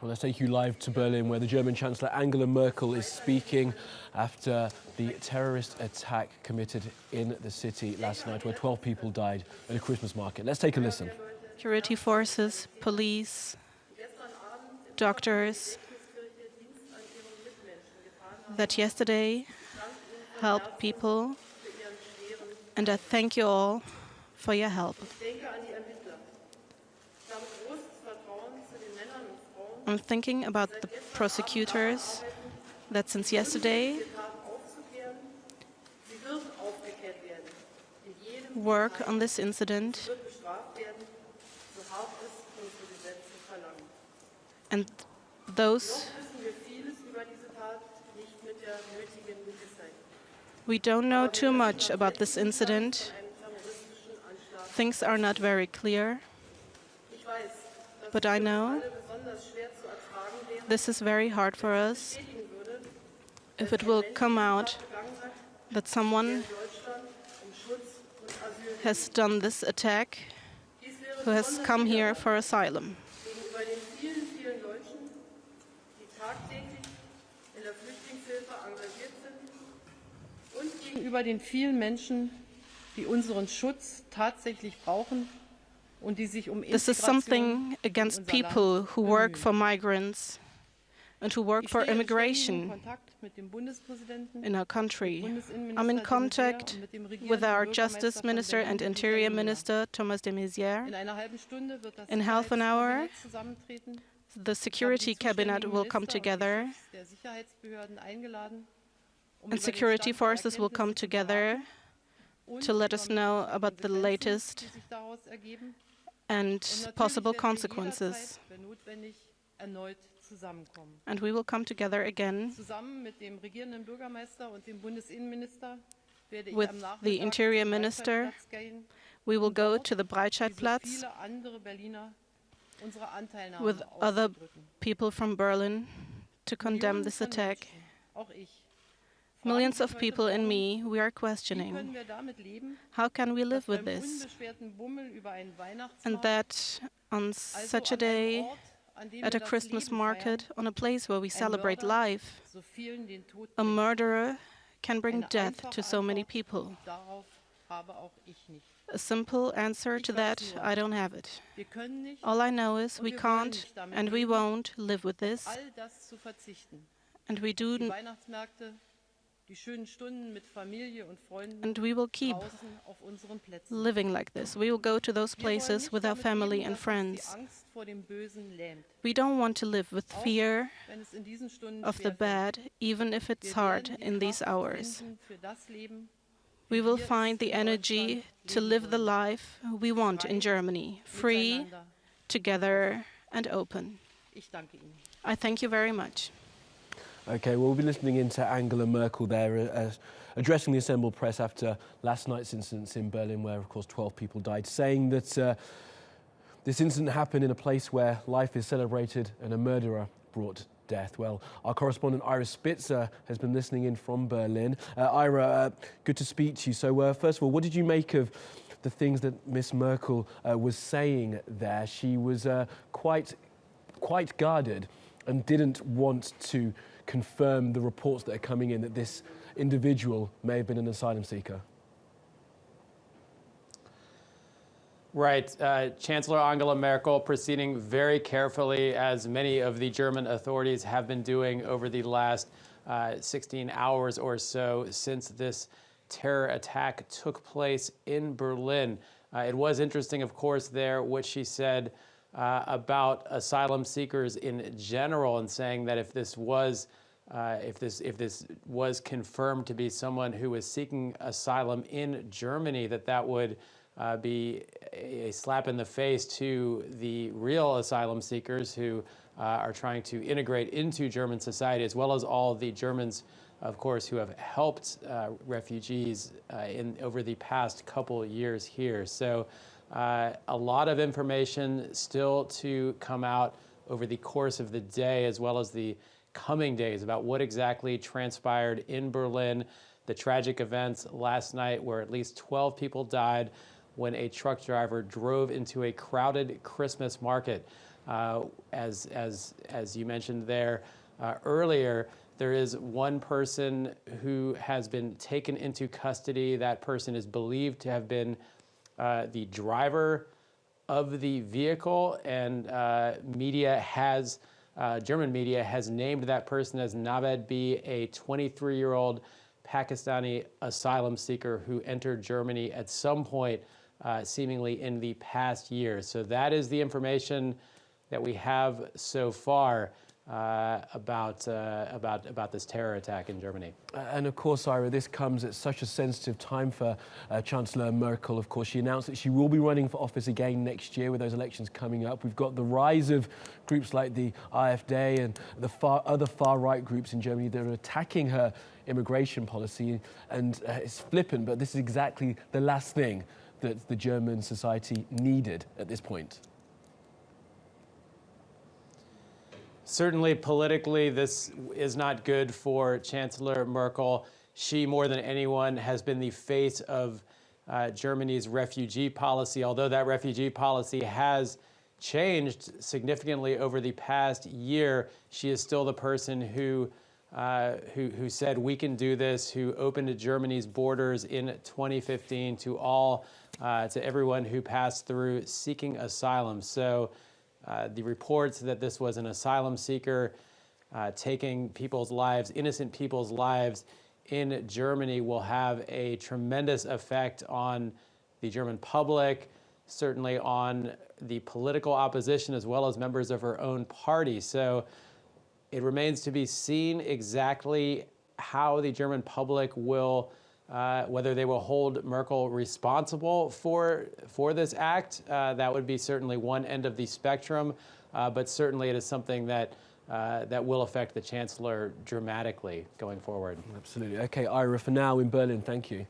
Well, let's take you live to Berlin, where the German Chancellor Angela Merkel is speaking after the terrorist attack committed in the city last night, where 12 people died at a Christmas market. Let's take a listen. Security forces, police, doctors that yesterday helped people, and I thank you all for your help. I'm thinking about the prosecutors that since yesterday work on this incident, and those we don't know too much about this incident. Things are not very clear, but I know this is very hard for us if it will come out that someone has done this attack who has come here for asylum. Gegenüber den vielen Menschen, die unseren Schutz tatsächlich brauchen und die sich This is something against people who work for migrants and who work for immigration in our country. I'm in contact with our Justice Minister and Interior Minister, Thomas de Maizière. In half an hour, the Security Cabinet will come together, and security forces will come together to let us know about the latest and possible consequences. And we will come together again with the Interior Minister. We will go to the Breitscheidplatz with other people from Berlin to condemn this attack. Millions of people and me, we are questioning, how can we live with this? And that on such a day, at a Christmas market, on a place where we celebrate life, a murderer can bring death to so many people. A simple answer to that, I don't have it. All I know is we can't and we won't live with this, and we will keep living like this. We will go to those places with our family and friends. We don't want to live with fear of the bad, even if it's hard in these hours. We will find the energy to live the life we want in Germany, free, together, and open. I thank you very much. Okay, well, we'll be listening in to Angela Merkel there, addressing the assembled press after last night's incident in Berlin, where, of course, 12 people died, saying that this incident happened in a place where life is celebrated and a murderer brought death. Well, our correspondent Ira Spitzer has been listening in from Berlin. Ira, good to speak to you. So, first of all, what did you make of the things that Miss Merkel was saying there? She was quite guarded and didn't want to confirm the reports that are coming in that this individual may have been an asylum seeker. Right. Chancellor Angela Merkel proceeding very carefully, as many of the German authorities have been doing over the last 16 hours or so since this terror attack took place in Berlin. It was interesting, of course, there what she said about asylum seekers in general, and saying that if this was confirmed to be someone who was seeking asylum in Germany, that would be a slap in the face to the real asylum seekers who are trying to integrate into German society, as well as all the Germans, of course, who have helped refugees over the past couple years here. So a lot of information still to come out over the course of the day, as well as the coming days, about what exactly transpired in Berlin, the tragic events last night where at least 12 people died, when a truck driver drove into a crowded Christmas market. As you mentioned there earlier, there is one person who has been taken into custody. That person is believed to have been the driver of the vehicle, and German media has named that person as Naved B, a 23-year-old Pakistani asylum seeker who entered Germany at some point, seemingly in the past year. So that is the information that we have so far about this terror attack in Germany. And of course, Ira, this comes at such a sensitive time for Chancellor Merkel. Of course, she announced that she will be running for office again next year with those elections coming up. We've got the rise of groups like the AfD and the other far-right groups in Germany that are attacking her immigration policy. And it's flippant, but this is exactly the last thing that the German society needed at this point. Certainly, politically, this is not good for Chancellor Merkel. She, more than anyone, has been the face of Germany's refugee policy. Although that refugee policy has changed significantly over the past year, she is still the person who said we can do this, who opened Germany's borders in 2015 to everyone who passed through seeking asylum. So the reports that this was an asylum seeker taking people's lives, innocent people's lives in Germany, will have a tremendous effect on the German public, certainly on the political opposition as well as members of her own party. So it remains to be seen exactly how the German public will, whether they will hold Merkel responsible for this act. That would be certainly one end of the spectrum, but certainly it is something that will affect the Chancellor dramatically going forward. Absolutely. Okay, Ira, for now in Berlin, thank you.